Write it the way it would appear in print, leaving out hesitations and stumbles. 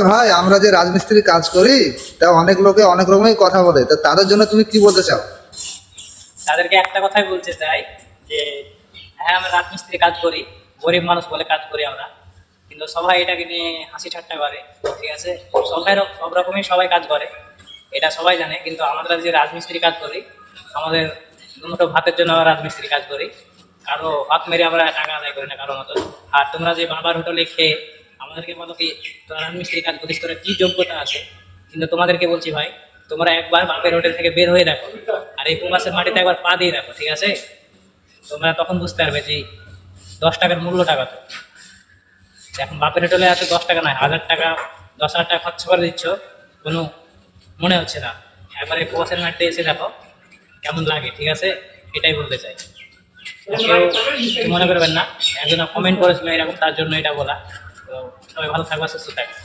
ভাই আমরা যে রাজমিস্ত্রি কাজ করি তা অনেক লোকে অনেক রকমই কথা বলে, তো তাদের জন্য তুমি কি বলতে চাও? তাদেরকে একটা কথাই বলতে চাই যে হ্যাঁ, আমরা রাজমিস্ত্রি কাজ করি, গরিব মানুষ বলে কাজ করি আমরা, কিন্তু সবাই এটাকে নিয়ে হাসি ঠাট্টা করে। ঠিক আছে, সবাই সব রকমই সবাই কাজ করে, এটা সবাই জানে, কিন্তু আমরা যে রাজমিস্ত্রি কাজ করি, আমাদের দুটো ভাতের জন্য আমরা রাজমিস্ত্রি কাজ করি, কারো হাত মেরে আমরা টাকা আদায় করি না কারো মতো। আর তোমরা যে বাবার হোটেলে খেয়ে আমাদেরকে বলো কি তোরা রাজমিস্ত্রি কাজ করিস, তোরা কি যোগ্যতা আছে? কিন্তু তোমাদেরকে বলছি ভাই, তোমরা একবার বাপের হোটেল থেকে বের হয়ে দেখো, আর এই প্রবাসের মাটিতে একবার পা দিয়ে দেখো, ঠিক আছে? তোমরা তখন বুঝতে পারবে যে 10 টাকার মূল্যটা কত। এখন বাপের হোটেলে আছে 10 টাকা নয়, 1000 টাকা, 10,000 টাকা খরচ করে দিচ্ছ, কোনো মনে হচ্ছে না। একবার এই প্রবাসের মাটিতে এসে দেখো কেমন লাগে, ঠিক আছে? এটাই বলতে চাই। কেউ কিছু মনে করবেন না, একজন কমেন্ট করেছিল এরকম, তার জন্য এটা বলা। তো সবাই ভালো থাকবা, সুস্থ থাকবে।